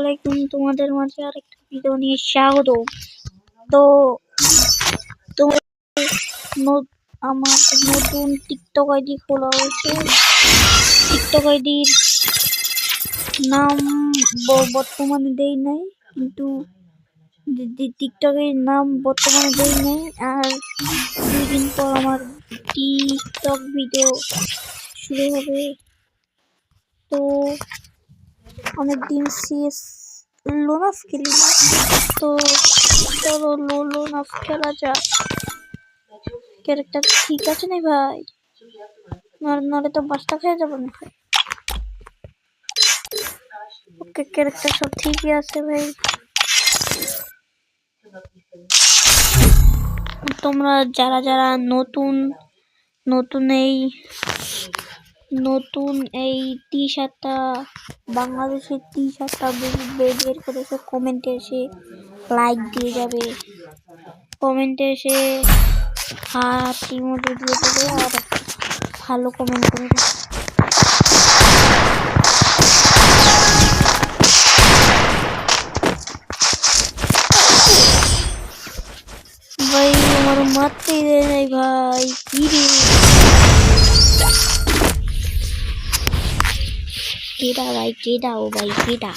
আলাইকুম, তোমাদের মাঝে আরেকটা ভিডিও নিয়ে স্বাগত। তো আমার নতুন টিকটক আইডি খোলা হয়েছে। টিকটক আইডির নাম বর্তমানে দেই নাই, কিন্তু টিকটকের নাম বর্তমানে দেই নাই। আর 2 দিন পর আমার টিকটক ভিডিও শুরু হবে। তো অনেকদিন সিএস লোনাফ খেলি না, তো চলো লোনাফ খেলা যাক। ক্যারেক্টার ঠিক আছে না ভাই? নলে তো বাসটা খেয়ে যাবো না ভাই। ওকে, ক্যারেক্টার সব ঠিকই আছে ভাই। তোমরা যারা যারা নতুন এই টি-শার্টটা, বাংলাদেশের টি-শার্টটা বের করেছে, কমেন্টে এসে লাইক দিয়ে যাবে, কমেন্টে এসে হাত ইমোজি দিয়ে দেবে আর ভালো কমেন্ট করবে। ভাই আমার মারতেই দেয় নাই ভাই, কি রে? কেডা ভাই, কেডা? ও ভাই কেডা?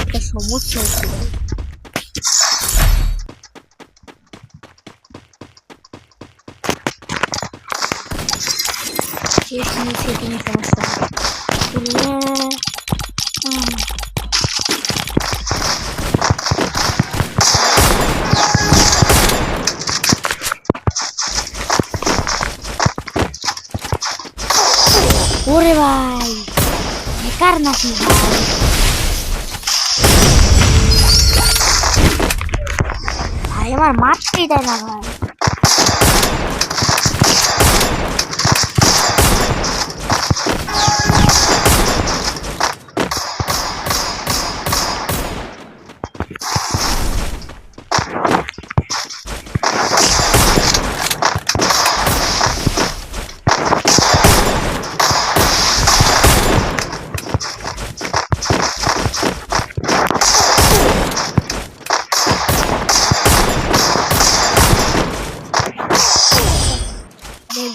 একটা সমস্যা হচ্ছে ওরে ভাই, বেকার নাকি ভাই? ভাই আমার মারতেই দেয় না ভাই।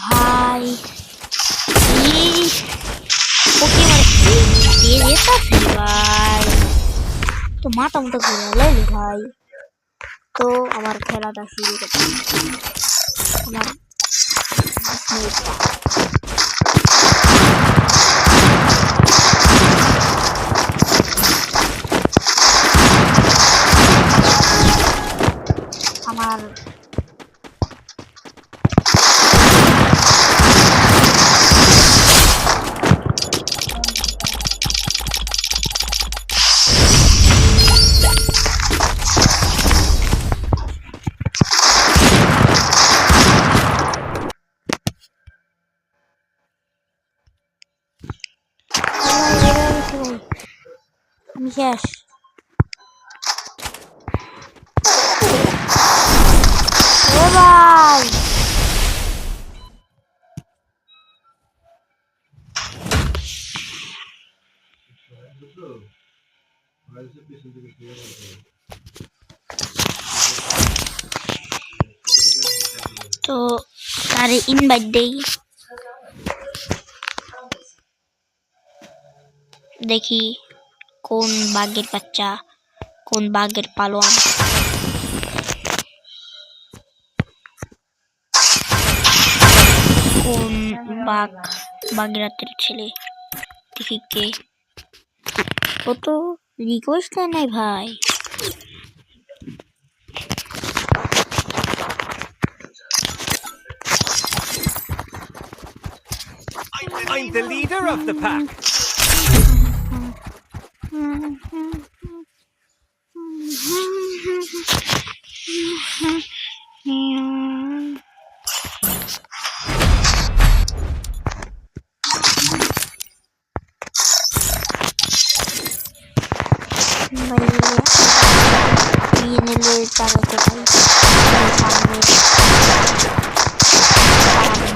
ভাই ওকে ভাই, তো মাথা মতো ঘুরে লাইলি ভাই। তো আমার খেলাটা শুরু করতে আমার আমি শেষ। ও ভাই তো তারে ইনভাইট দেই, দেখি কোন বাঘের বাচ্চা, কোন বাঘের পালোয়ান। কোন বাঘের রাতের ছেলে, দেখি কে। ও তো রিকোয়েস্ট দেয় নাই ভাই। I'm the leader of the pack.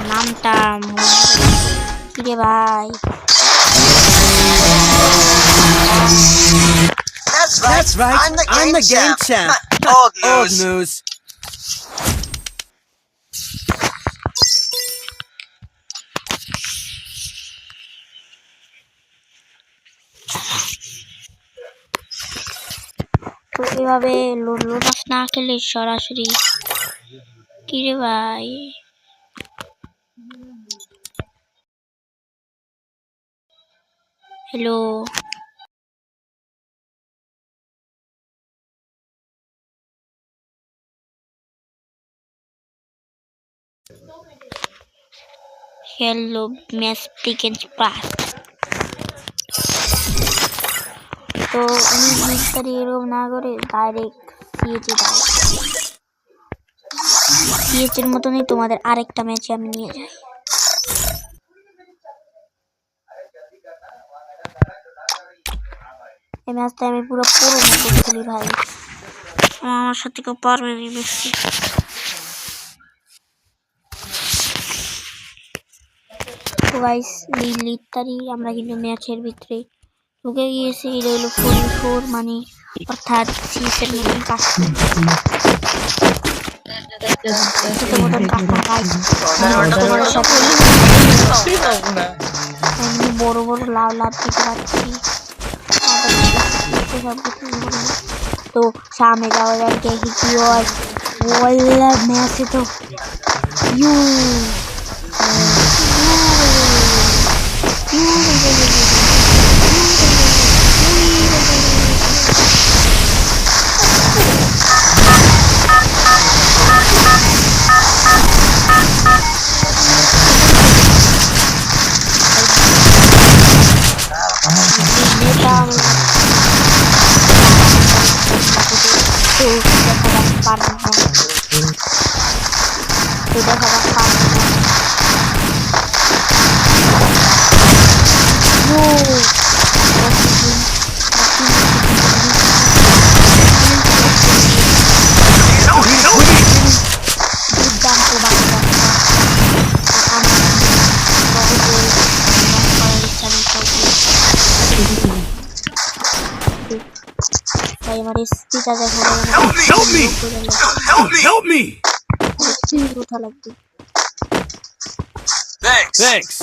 নামটা কিরে ভাই? That's right. I'm the game champ. Old news. তো এভাবে লোটাস না খেলে সরাসরি কিরে ভাই? হ্যালো, হ্যালো ম্যাচ টিকেন্স পাস। তো আমি মিস্টারি এরকম না করে ডাইরেক্ট সিএচের মতনই তোমাদের আরেকটা ম্যাচে আমি নিয়ে যাই। এই ম্যাচটা আমি পুরো মতো খেলি ভাই, আমার সাথে কেউ পারবে না বেশি। তো গাইস এই লিডটারই আমরা কিন্তু ম্যাচের ভিতরে ঢুকে গিয়েছি। এটা হলো 4v4 মানে অর্থাৎ সিএসের মতন কাজ বড় বড় লাভ দিতে পারছি। তো সামনে যাওয়া যায়, দেখি কি হয়। ম্যাচে তো Help me! Thanks.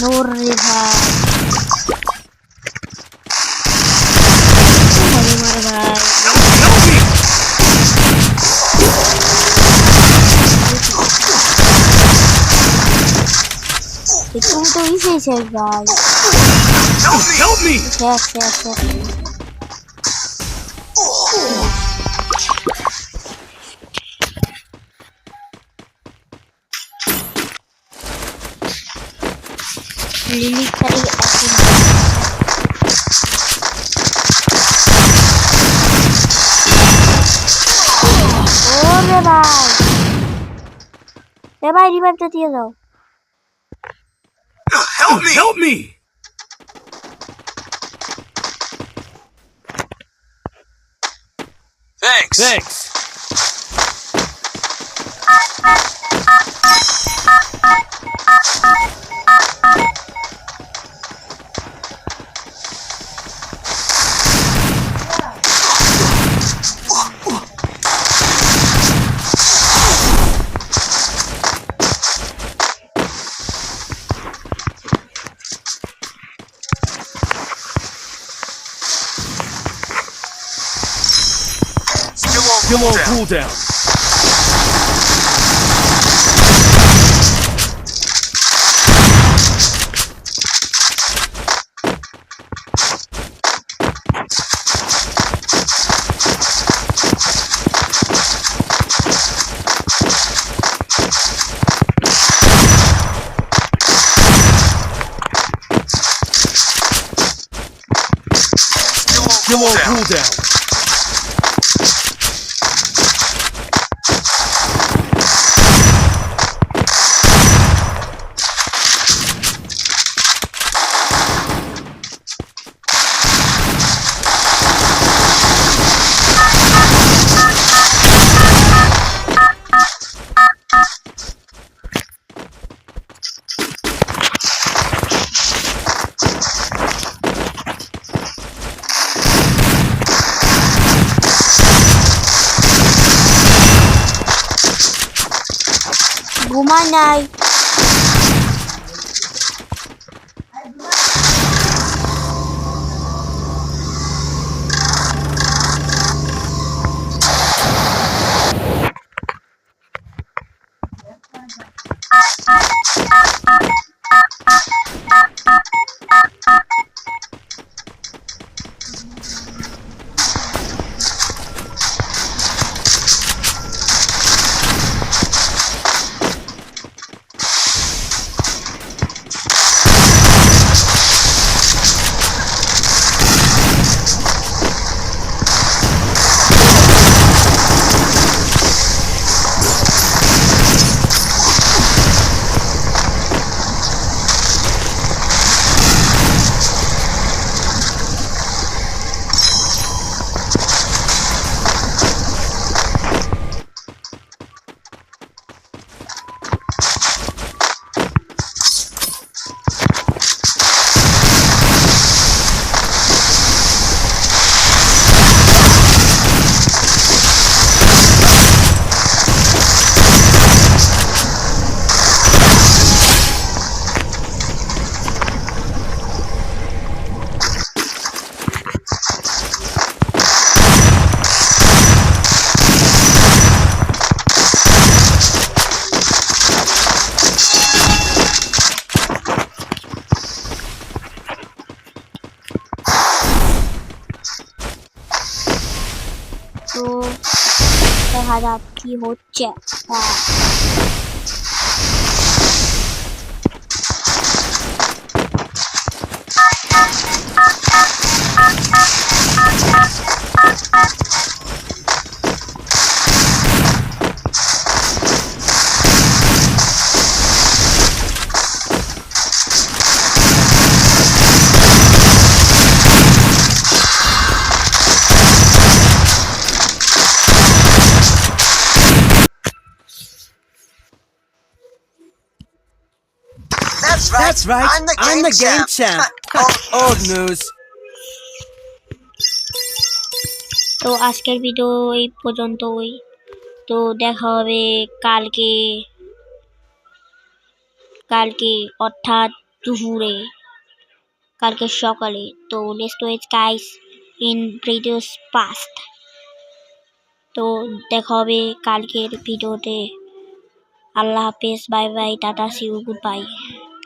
নূর রে ভাই মার ভাই তুমি তো ইসে শেষ ভাই Help me! শেষ শেষ শেষ লিলি খালি ওরে ভাই রিভাইভটা দিয়ে দাও Help me! Help me! Thanks. Thanks. Still on cooldown. Still on cooldown. ঘুমায় নাই তো দেখা যাক কি হচ্ছে That's right. I'm the game champ. Old news. তো আজকের ভিডিও এই পর্যন্তই তো দেখা হবে কালকে অর্থাৎ দুপুরে, কালকে সকালে। তো নেক্সট ওয়েজ গাইস ইন ভিডিওস পাস্ট। তো দেখা হবে কালকের ভিডিওতে। আল্লাহ হাফেজ, bye bye, tata, see you, good bye.